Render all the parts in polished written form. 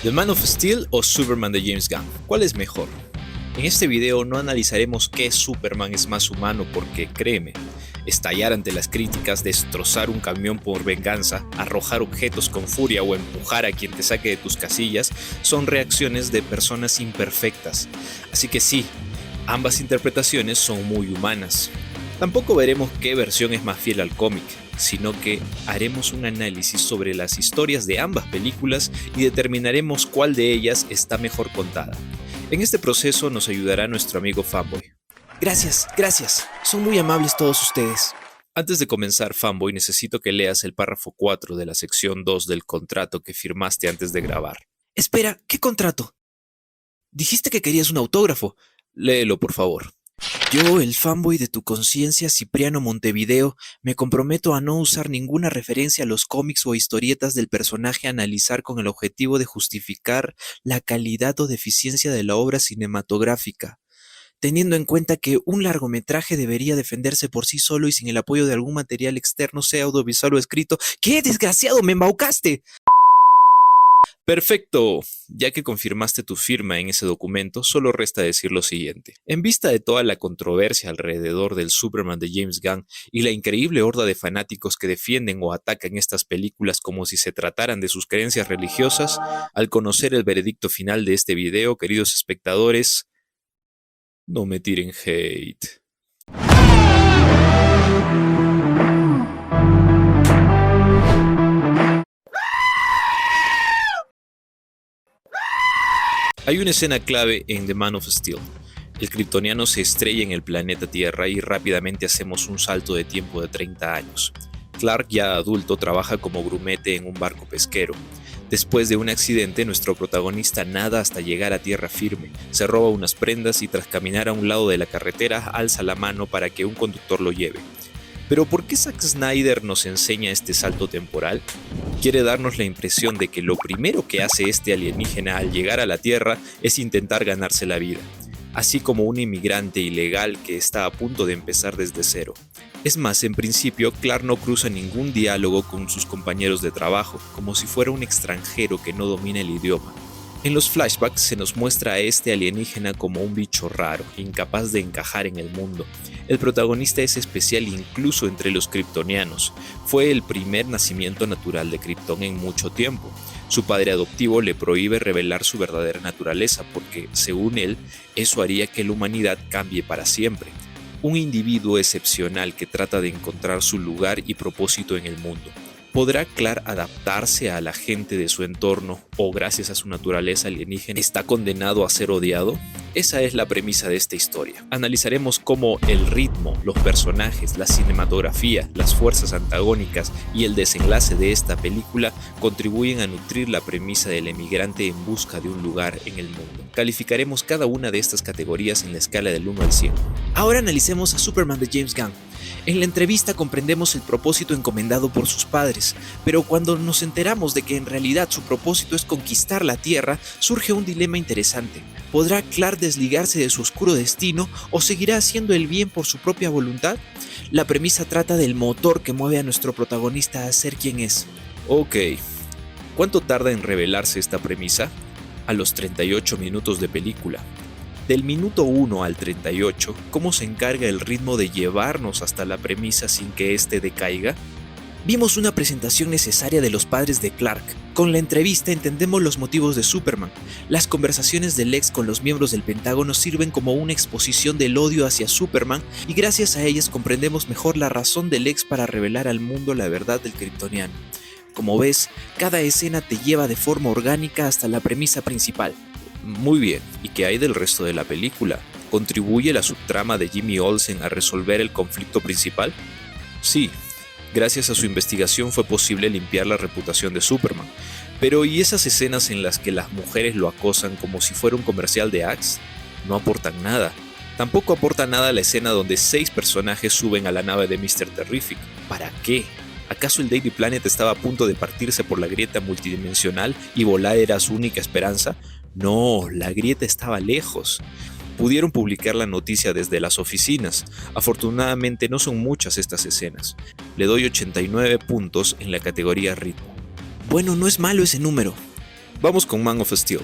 ¿The Man of Steel o Superman de James Gunn? ¿Cuál es mejor? En este video no analizaremos qué Superman es más humano porque, créeme, estallar ante las críticas, destrozar un camión por venganza, arrojar objetos con furia o empujar a quien te saque de tus casillas son reacciones de personas imperfectas. Así que sí, ambas interpretaciones son muy humanas. Tampoco veremos qué versión es más fiel al cómic, sino que haremos un análisis sobre las historias de ambas películas y determinaremos cuál de ellas está mejor contada. En este proceso nos ayudará nuestro amigo Fanboy. Gracias. Son muy amables todos ustedes. Antes de comenzar, Fanboy, necesito que leas el párrafo 4 de la sección 2 del contrato que firmaste antes de grabar. Espera, ¿qué contrato? Dijiste que querías un autógrafo. Léelo, por favor. Yo, el fanboy de tu conciencia, Cipriano Montevideo, me comprometo a no usar ninguna referencia a los cómics o historietas del personaje a analizar con el objetivo de justificar la calidad o deficiencia de la obra cinematográfica, teniendo en cuenta que un largometraje debería defenderse por sí solo y sin el apoyo de algún material externo, sea audiovisual o escrito. ¡Qué desgraciado! ¡Me embaucaste! Perfecto. Ya que confirmaste tu firma en ese documento, solo resta decir lo siguiente. En vista de toda la controversia alrededor del Superman de James Gunn y la increíble horda de fanáticos que defienden o atacan estas películas como si se trataran de sus creencias religiosas, al conocer el veredicto final de este video, queridos espectadores, no me tiren hate. Hay una escena clave en The Man of Steel. El kryptoniano se estrella en el planeta Tierra y rápidamente hacemos un salto de tiempo de 30 años. Clark, ya adulto, trabaja como grumete en un barco pesquero. Después de un accidente, nuestro protagonista nada hasta llegar a tierra firme, se roba unas prendas y tras caminar a un lado de la carretera, alza la mano para que un conductor lo lleve. Pero ¿por qué Zack Snyder nos enseña este salto temporal? Quiere darnos la impresión de que lo primero que hace este alienígena al llegar a la Tierra es intentar ganarse la vida, así como un inmigrante ilegal que está a punto de empezar desde cero. Es más, en principio, Clark no cruza ningún diálogo con sus compañeros de trabajo, como si fuera un extranjero que no domina el idioma. En los flashbacks se nos muestra a este alienígena como un bicho raro, incapaz de encajar en el mundo. El protagonista es especial incluso entre los kryptonianos. Fue el primer nacimiento natural de Krypton en mucho tiempo. Su padre adoptivo le prohíbe revelar su verdadera naturaleza porque, según él, eso haría que la humanidad cambie para siempre. Un individuo excepcional que trata de encontrar su lugar y propósito en el mundo. ¿Podrá Clark adaptarse a la gente de su entorno o gracias a su naturaleza alienígena está condenado a ser odiado? Esa es la premisa de esta historia. Analizaremos cómo el ritmo, los personajes, la cinematografía, las fuerzas antagónicas y el desenlace de esta película contribuyen a nutrir la premisa del emigrante en busca de un lugar en el mundo. Calificaremos cada una de estas categorías en la escala del 1 al 100. Ahora analicemos a Superman de James Gunn. En la entrevista comprendemos el propósito encomendado por sus padres, pero cuando nos enteramos de que en realidad su propósito es conquistar la Tierra, surge un dilema interesante. ¿Podrá Clark desligarse de su oscuro destino o seguirá haciendo el bien por su propia voluntad? La premisa trata del motor que mueve a nuestro protagonista a ser quien es. Ok, ¿cuánto tarda en revelarse esta premisa? A los 38 minutos de película. Del minuto 1 al 38, ¿cómo se encarga el ritmo de llevarnos hasta la premisa sin que éste decaiga? Vimos una presentación necesaria de los padres de Clark. Con la entrevista entendemos los motivos de Superman. Las conversaciones de Lex con los miembros del Pentágono sirven como una exposición del odio hacia Superman y gracias a ellas comprendemos mejor la razón de Lex para revelar al mundo la verdad del kryptoniano. Como ves, cada escena te lleva de forma orgánica hasta la premisa principal. Muy bien, ¿y qué hay del resto de la película? ¿Contribuye la subtrama de Jimmy Olsen a resolver el conflicto principal? Sí, gracias a su investigación fue posible limpiar la reputación de Superman. Pero ¿y esas escenas en las que las mujeres lo acosan como si fuera un comercial de Axe? No aportan nada. Tampoco aporta nada la escena donde 6 personajes suben a la nave de Mr. Terrific. ¿Para qué? ¿Acaso el Daily Planet estaba a punto de partirse por la grieta multidimensional y volar era su única esperanza? No, la grieta estaba lejos. Pudieron publicar la noticia desde las oficinas. Afortunadamente no son muchas estas escenas. Le doy 89 puntos en la categoría ritmo. Bueno, no es malo ese número. Vamos con Man of Steel.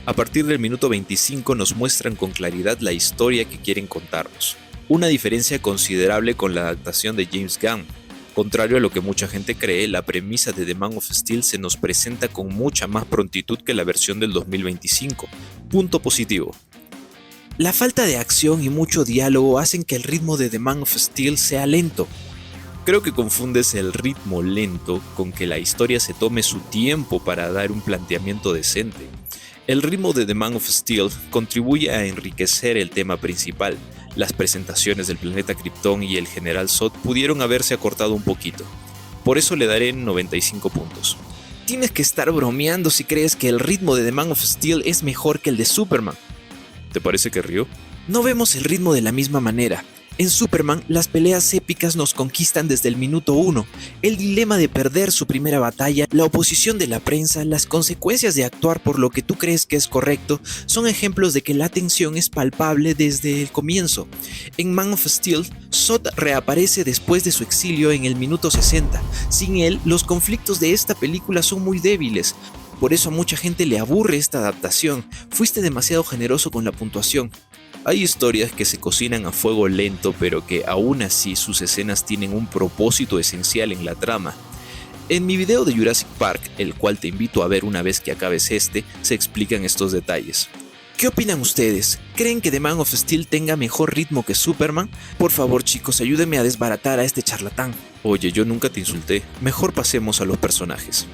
A partir del minuto 25 nos muestran con claridad la historia que quieren contarnos. Una diferencia considerable con la adaptación de James Gunn. Contrario a lo que mucha gente cree, la premisa de The Man of Steel se nos presenta con mucha más prontitud que la versión del 2025. Punto positivo. La falta de acción y mucho diálogo hacen que el ritmo de The Man of Steel sea lento. Creo que confundes el ritmo lento con que la historia se tome su tiempo para dar un planteamiento decente. El ritmo de The Man of Steel contribuye a enriquecer el tema principal. Las presentaciones del planeta Krypton y el General Zod pudieron haberse acortado un poquito. Por eso le daré 95 puntos. Tienes que estar bromeando si crees que el ritmo de The Man of Steel es mejor que el de Superman. ¿Te parece que río? No vemos el ritmo de la misma manera. En Superman, las peleas épicas nos conquistan desde el minuto 1. El dilema de perder su primera batalla, la oposición de la prensa, las consecuencias de actuar por lo que tú crees que es correcto, son ejemplos de que la tensión es palpable desde el comienzo. En Man of Steel, Zod reaparece después de su exilio en el minuto 60. Sin él, los conflictos de esta película son muy débiles. Por eso a mucha gente le aburre esta adaptación. Fuiste demasiado generoso con la puntuación. Hay historias que se cocinan a fuego lento, pero que aún así sus escenas tienen un propósito esencial en la trama. En mi video de Jurassic Park, el cual te invito a ver una vez que acabes este, se explican estos detalles. ¿Qué opinan ustedes? ¿Creen que The Man of Steel tenga mejor ritmo que Superman? Por favor chicos, ayúdenme a desbaratar a este charlatán. Oye, yo nunca te insulté. Mejor pasemos a los personajes.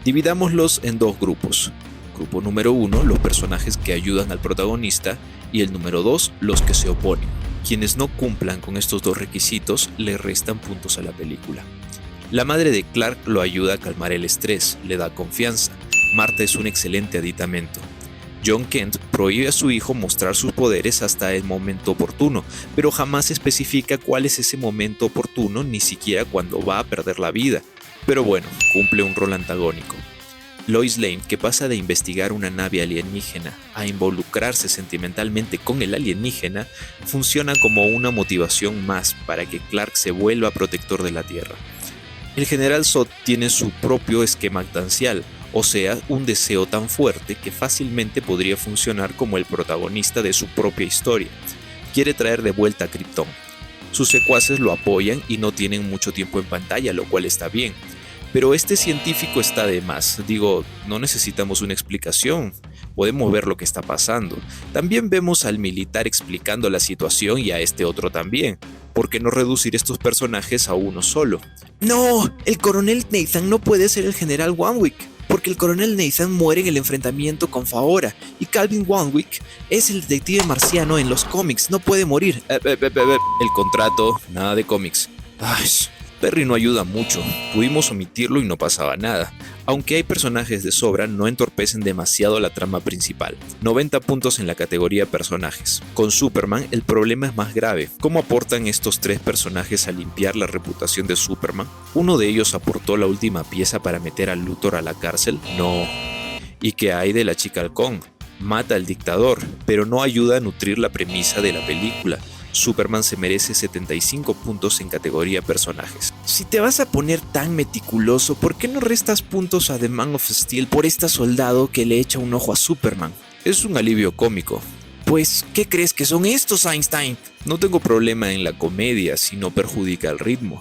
Dividámoslos en dos grupos. Grupo número 1, los personajes que ayudan al protagonista, y el número 2, los que se oponen. Quienes no cumplan con estos dos requisitos le restan puntos a la película. La madre de Clark lo ayuda a calmar el estrés, le da confianza. Marta es un excelente aditamento. John Kent prohíbe a su hijo mostrar sus poderes hasta el momento oportuno, pero jamás especifica cuál es ese momento oportuno, ni siquiera cuando va a perder la vida. Pero bueno, cumple un rol antagónico. Lois Lane, que pasa de investigar una nave alienígena a involucrarse sentimentalmente con el alienígena, funciona como una motivación más para que Clark se vuelva protector de la Tierra. El General Zod tiene su propio esquema actancial, o sea, un deseo tan fuerte que fácilmente podría funcionar como el protagonista de su propia historia. Quiere traer de vuelta a Krypton. Sus secuaces lo apoyan y no tienen mucho tiempo en pantalla, lo cual está bien. Pero este científico está de más. Digo, no necesitamos una explicación. Podemos ver lo que está pasando. También vemos al militar explicando la situación y a este otro también. ¿Por qué no reducir estos personajes a uno solo? ¡No! El coronel Nathan no puede ser el general Wanwick, porque el coronel Nathan muere en el enfrentamiento con Faora, y Calvin Wanwick es el detective marciano en los cómics, no puede morir. El contrato, nada de cómics. Ay, Perry no ayuda mucho, pudimos omitirlo y no pasaba nada. Aunque hay personajes de sobra, no entorpecen demasiado la trama principal. 90 puntos en la categoría personajes. Con Superman el problema es más grave. ¿Cómo aportan estos tres personajes a limpiar la reputación de Superman? ¿Uno de ellos aportó la última pieza para meter a Luthor a la cárcel? No. ¿Y qué hay de la chica halcón? Mata al dictador, pero no ayuda a nutrir la premisa de la película. Superman se merece 75 puntos en categoría personajes. Si te vas a poner tan meticuloso, ¿por qué no restas puntos a The Man of Steel por este soldado que le echa un ojo a Superman? Es un alivio cómico. Pues, ¿qué crees que son estos, Einstein? No tengo problema en la comedia si no perjudica el ritmo.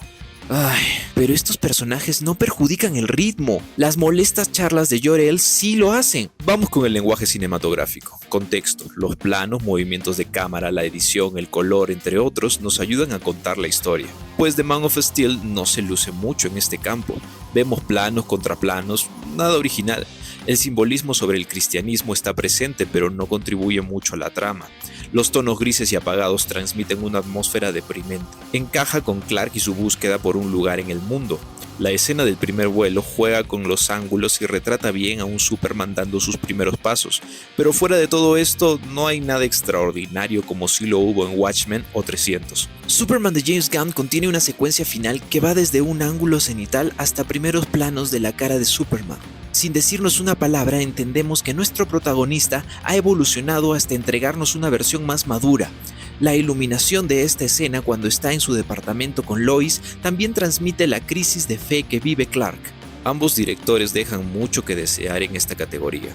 Ay, pero estos personajes no perjudican el ritmo. Las molestas charlas de Jor-El sí lo hacen. Vamos con el lenguaje cinematográfico. Contexto, los planos, movimientos de cámara, la edición, el color, entre otros, nos ayudan a contar la historia. Pues The Man of Steel no se luce mucho en este campo. Vemos planos, contraplanos, nada original. El simbolismo sobre el cristianismo está presente, pero no contribuye mucho a la trama. Los tonos grises y apagados transmiten una atmósfera deprimente. Encaja con Clark y su búsqueda por un lugar en el mundo. La escena del primer vuelo juega con los ángulos y retrata bien a un Superman dando sus primeros pasos, pero fuera de todo esto no hay nada extraordinario como si lo hubo en Watchmen o 300. Superman de James Gunn contiene una secuencia final que va desde un ángulo cenital hasta primeros planos de la cara de Superman. Sin decirnos una palabra, entendemos que nuestro protagonista ha evolucionado hasta entregarnos una versión más madura. La iluminación de esta escena cuando está en su departamento con Lois también transmite la crisis de fe que vive Clark. Ambos directores dejan mucho que desear en esta categoría.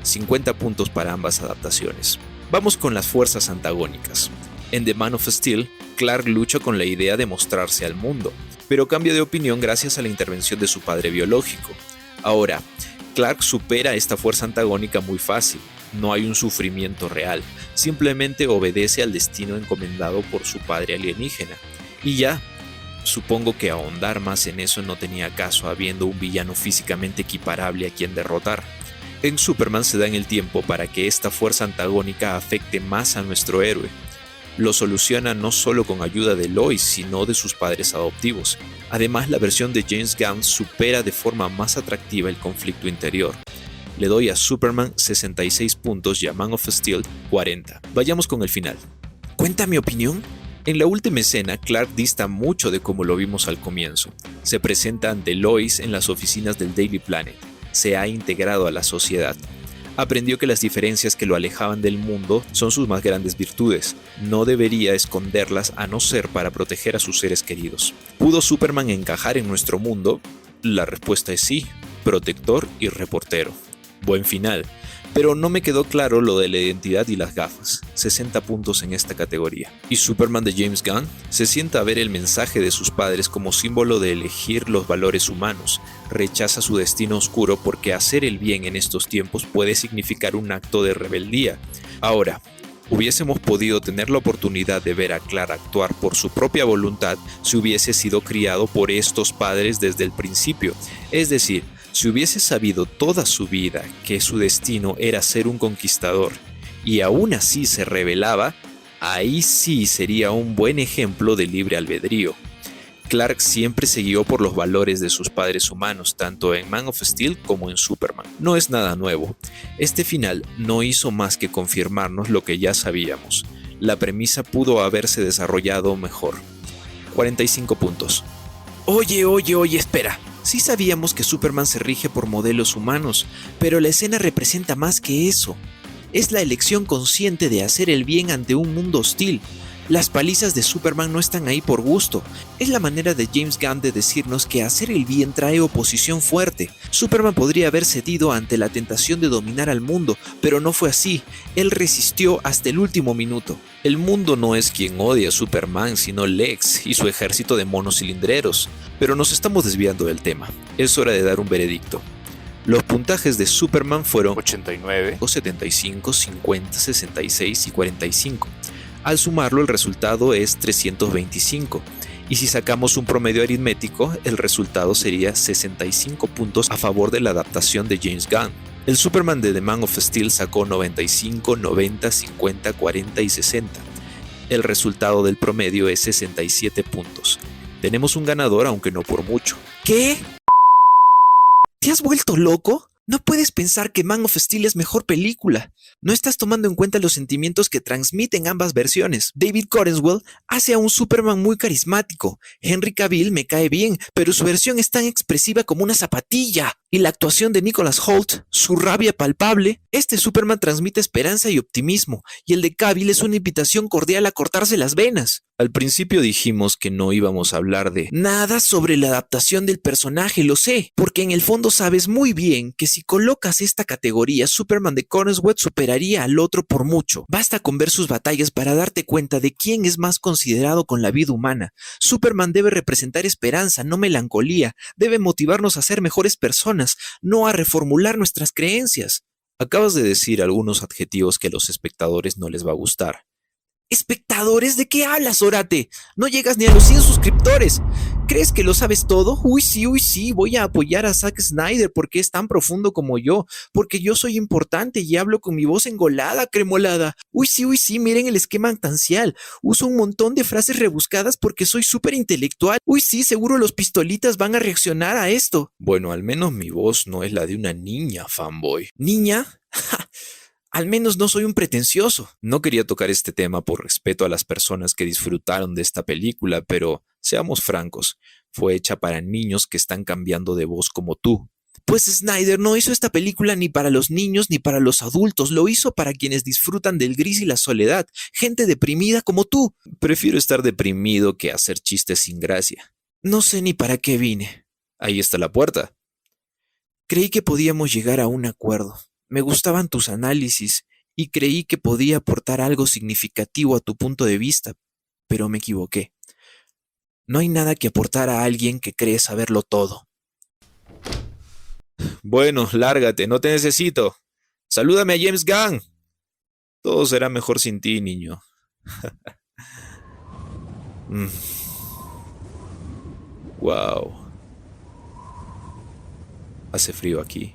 50 puntos para ambas adaptaciones. Vamos con las fuerzas antagónicas. En The Man of Steel, Clark lucha con la idea de mostrarse al mundo, pero cambia de opinión gracias a la intervención de su padre biológico. Ahora, Clark supera esta fuerza antagónica muy fácil. No hay un sufrimiento real, simplemente obedece al destino encomendado por su padre alienígena. Y ya, supongo que ahondar más en eso no tenía caso habiendo un villano físicamente equiparable a quien derrotar. En Superman se da en el tiempo para que esta fuerza antagónica afecte más a nuestro héroe. Lo soluciona no solo con ayuda de Lois, sino de sus padres adoptivos. Además, la versión de James Gunn supera de forma más atractiva el conflicto interior. Le doy a Superman 66 puntos y a Man of Steel 40. Vayamos con el final. ¿Cuenta mi opinión? En la última escena, Clark dista mucho de como lo vimos al comienzo. Se presenta ante Lois en las oficinas del Daily Planet. Se ha integrado a la sociedad. Aprendió que las diferencias que lo alejaban del mundo son sus más grandes virtudes. No debería esconderlas a no ser para proteger a sus seres queridos. ¿Pudo Superman encajar en nuestro mundo? La respuesta es sí, protector y reportero. Buen final, pero no me quedó claro lo de la identidad y las gafas. 60 puntos en esta categoría. ¿Y Superman de James Gunn? Se sienta a ver el mensaje de sus padres como símbolo de elegir los valores humanos. Rechaza su destino oscuro porque hacer el bien en estos tiempos puede significar un acto de rebeldía. Ahora, hubiésemos podido tener la oportunidad de ver a Clark actuar por su propia voluntad si hubiese sido criado por estos padres desde el principio. Es decir, si hubiese sabido toda su vida que su destino era ser un conquistador y aún así se rebelaba, ahí sí sería un buen ejemplo de libre albedrío. Clark siempre se guió por los valores de sus padres humanos, tanto en Man of Steel como en Superman. No es nada nuevo. Este final no hizo más que confirmarnos lo que ya sabíamos. La premisa pudo haberse desarrollado mejor. 45 puntos. Oye, espera. Sí sabíamos que Superman se rige por modelos humanos, pero la escena representa más que eso. Es la elección consciente de hacer el bien ante un mundo hostil. Las palizas de Superman no están ahí por gusto. Es la manera de James Gunn de decirnos que hacer el bien trae oposición fuerte. Superman podría haber cedido ante la tentación de dominar al mundo, pero no fue así. Él resistió hasta el último minuto. El mundo no es quien odia a Superman, sino Lex y su ejército de monos cilindreros. Pero nos estamos desviando del tema. Es hora de dar un veredicto. Los puntajes de Superman fueron 89, 75, 50, 66 y 45. Al sumarlo, el resultado es 325. Y si sacamos un promedio aritmético, el resultado sería 65 puntos a favor de la adaptación de James Gunn. El Superman de The Man of Steel sacó 95, 90, 50, 40 y 60. El resultado del promedio es 67 puntos. Tenemos un ganador, aunque no por mucho. ¿Qué? ¿Te has vuelto loco? No puedes pensar que Man of Steel es mejor película. No estás tomando en cuenta los sentimientos que transmiten ambas versiones. David Corenswell hace a un Superman muy carismático. Henry Cavill me cae bien, pero su versión es tan expresiva como una zapatilla. Y la actuación de Nicholas Hoult, su rabia palpable. Este Superman transmite esperanza y optimismo, y el de Cavill es una invitación cordial a cortarse las venas. Al principio dijimos que no íbamos a hablar de nada sobre la adaptación del personaje, lo sé, porque en el fondo sabes muy bien que si colocas esta categoría, Superman de Corenswell superaría al otro por mucho. Basta con ver sus batallas para darte cuenta de quién es más considerado con la vida humana. Superman debe representar esperanza, no melancolía, debe motivarnos a ser mejores personas, no a reformular nuestras creencias. Acabas de decir algunos adjetivos que a los espectadores no les va a gustar. ¿Espectadores? ¿De qué hablas, Orate? No llegas ni a los 100 suscriptores. ¿Crees que lo sabes todo? Uy, sí, voy a apoyar a Zack Snyder porque es tan profundo como yo, porque yo soy importante y hablo con mi voz engolada, cremolada. Uy, sí, miren el esquema antancial. Uso un montón de frases rebuscadas porque soy súper intelectual. Uy, sí, seguro los pistolitas van a reaccionar a esto. Bueno, al menos mi voz no es la de una niña fanboy. ¿Niña? Al menos no soy un pretencioso. No quería tocar este tema por respeto a las personas que disfrutaron de esta película, pero seamos francos, fue hecha para niños que están cambiando de voz como tú. Pues Snyder no hizo esta película ni para los niños ni para los adultos, lo hizo para quienes disfrutan del gris y la soledad, gente deprimida como tú. Prefiero estar deprimido que hacer chistes sin gracia. No sé ni para qué vine. Ahí está la puerta. Creí que podíamos llegar a un acuerdo. Me gustaban tus análisis y creí que podía aportar algo significativo a tu punto de vista, pero me equivoqué. No hay nada que aportar a alguien que cree saberlo todo. Bueno, lárgate, no te necesito. Salúdame a James Gunn. Todo será mejor sin ti, niño. Wow. Hace frío aquí.